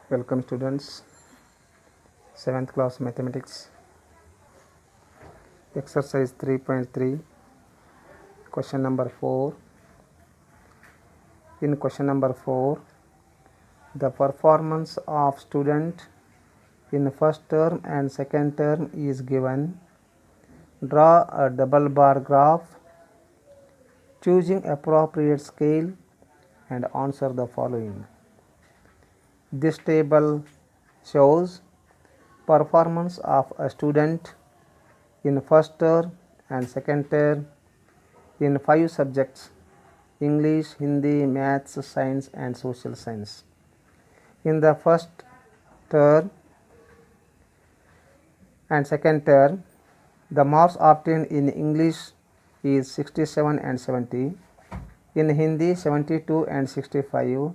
Welcome students, 7th class mathematics, exercise 3.3, question number 4. In question number 4, the performance of student in first term and second term is given. Draw a double bar graph, choosing appropriate scale and answer the following. This table shows performance of a student in first term and second term in 5 subjects: English, Hindi, Maths, Science and Social Science. In the first term and second term, the marks obtained in English is 67 and 70, in Hindi 72 and 65,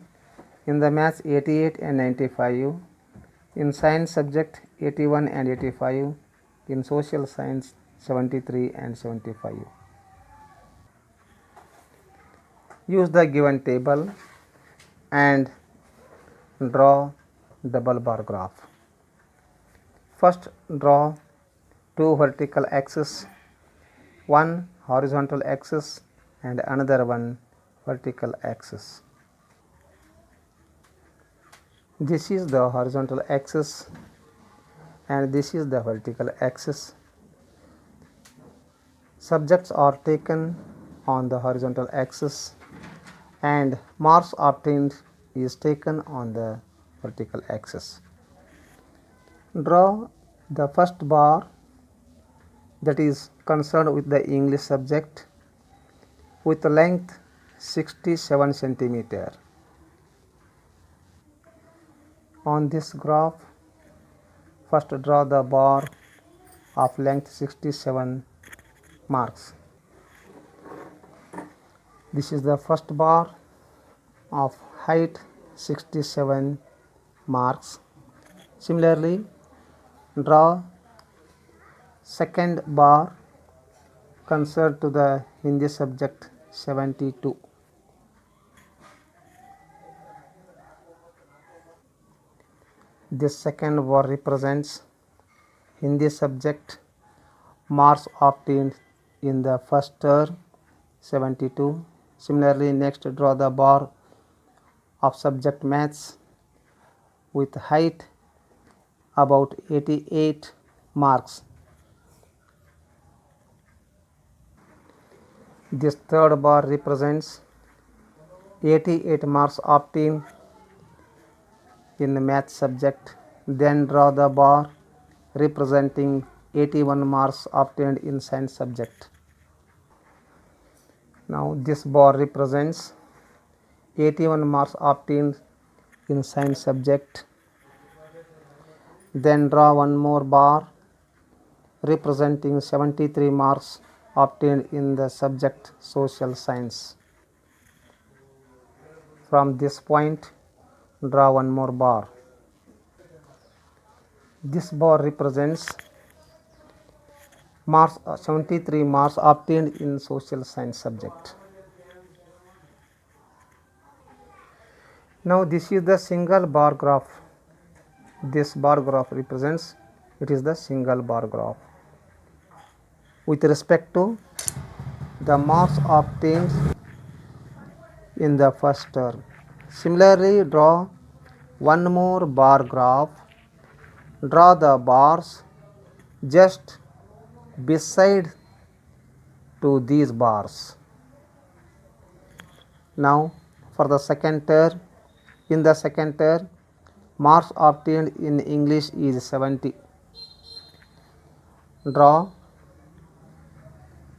in the Maths 88 and 95, in Science subject 81 and 85, in Social Science 73 and 75. Use the given table and draw double bar graph. First, draw two vertical axes, one horizontal axis and another one vertical axis. This is the horizontal axis and this is the vertical axis. Subjects are taken on the horizontal axis and marks obtained is taken on the vertical axis. Draw the first bar that is concerned with the English subject with length 67 centimeter. On this graph, first draw the bar of length 67 marks. This is the first bar of height 67 marks. Similarly, draw second bar concerned to the Hindi subject 72. This second bar represents Hindi subject marks obtained in the first term 72. Similarly, next draw the bar of subject Maths with height about 88 marks. This third bar represents 88 marks obtained in the Maths subject. Then draw the bar representing 81 marks obtained in Science subject. Now this bar represents 81 marks obtained in Science subject. Then draw one more bar representing 73 marks obtained in the subject Social Science. From this point, draw one more bar. This bar represents 73 marks obtained in Social Science subject. Now this is the single bar graph. This bar graph represents, it is the single bar graph with respect to the marks obtained in the first term. Similarly, draw one more bar graph. Draw the bars just beside to these bars. Now for the second term, in the second term, marks obtained in English is 70. Draw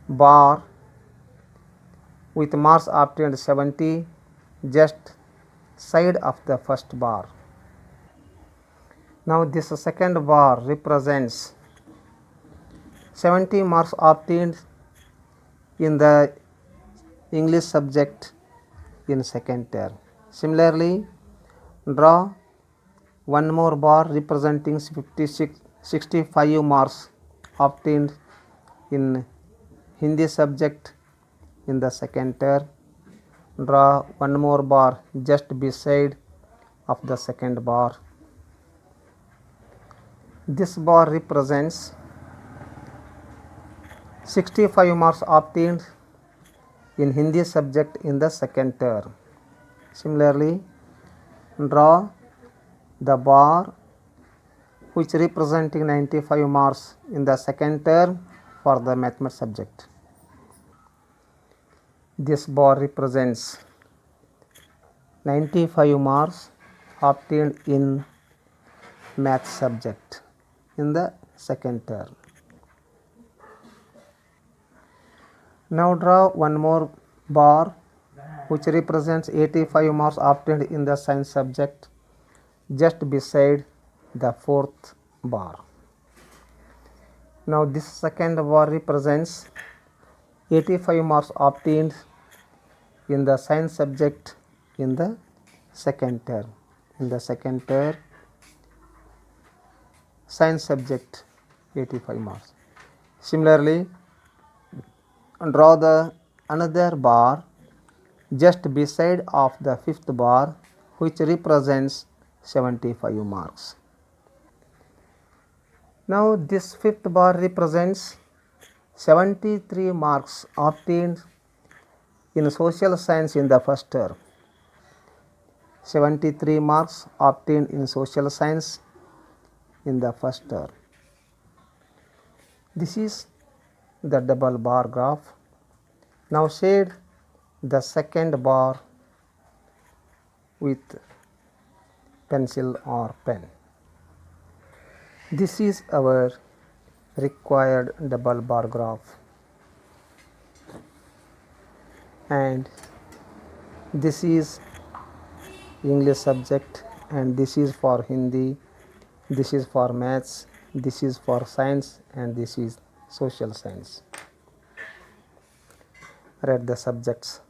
bar with marks obtained 70 just side of the first bar. Now this second bar represents 70 marks obtained in the English subject in second term. Similarly, draw one more bar representing 65 marks obtained in Hindi subject in the second term. Draw one more bar just beside of the second bar. This bar represents 65 marks obtained in Hindi subject in the second term. Similarly, draw the bar which representing 95 marks in the second term for the mathematics subject. This bar represents 95 marks obtained in math subject in the second term. Now draw one more bar which represents 85 marks obtained in the science subject just beside the fourth bar. Now this second bar represents 85 marks obtained in the science subject in the second term. In the second term, science subject 85 marks. Similarly, draw the another bar just beside of the fifth bar which represents 75 marks. Now this fifth bar represents 73 marks obtained in social science in the first term. 73 marks obtained in social science in the first term. This is the double bar graph. Now shade the second bar with pencil or pen. This is our required double bar graph, and this is English subject, and this is for Hindi, this is for maths, this is for science, and this is social science. Read the subjects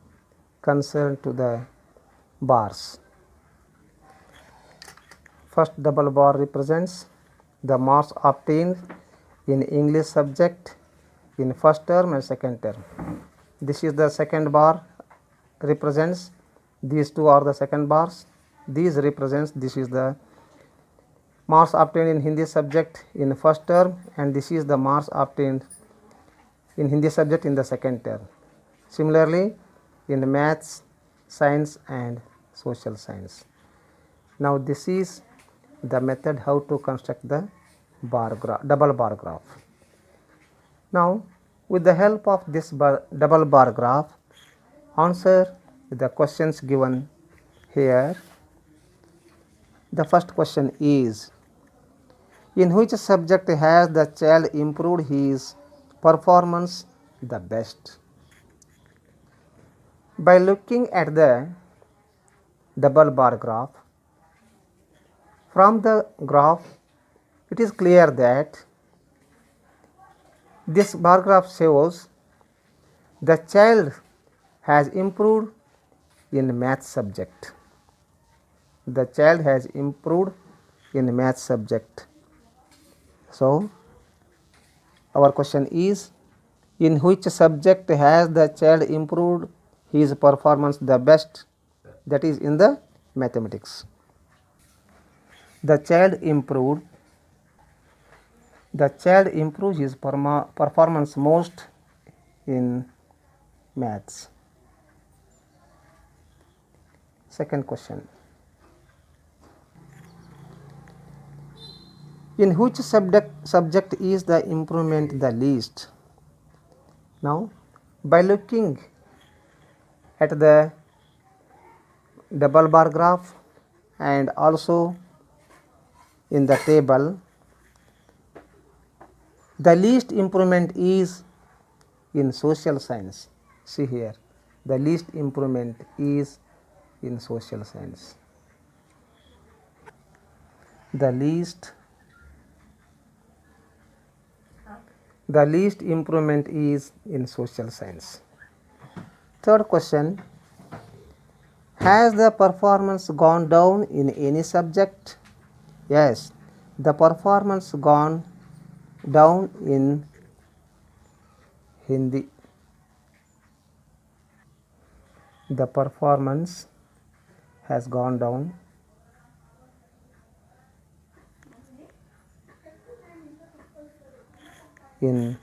concerned to the bars. First double bar represents the marks obtained in English subject in first term and second term. This is the second bar represents, these two are the second bars, these represents, this is the marks obtained in Hindi subject in first term, and this is the marks obtained in Hindi subject in the second term. Similarly, in maths, science and social science. Now this is the method how to construct the bar graph, double bar graph. Now with the help of this double bar graph, answer the questions given here. The first question is, in which subject has the child improved his performance the best? By looking at the double bar graph, from the graph it is clear that this bar graph shows the child has improved in math subject. The child has improved in math subject. So our question is, in which subject has the child improved his performance the best? That is in the mathematics. The child improved his performance most in maths. Second question, in which subject is the improvement the least? Now by looking at the double bar graph and also in the table, the least improvement is in social science. See here, the least improvement is in social science. The least improvement is in social science. Third question, has the performance gone down in any subject? Yes, the performance gone down in Hindi. The performance has gone down in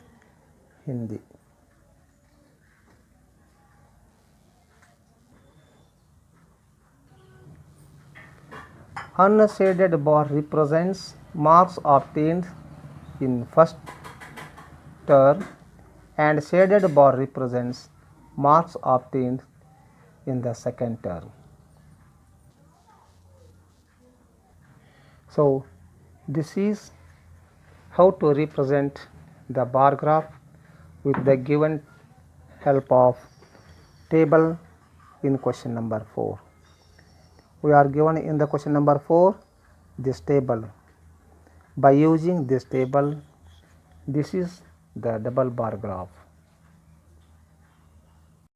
Hindi. Unshaded bar represents marks obtained in first term and shaded bar represents marks obtained in the second term. So, this is how to represent the bar graph with the given help of table in question number 4. We are given in the question number 4 this table. By using this table, this is the double bar graph.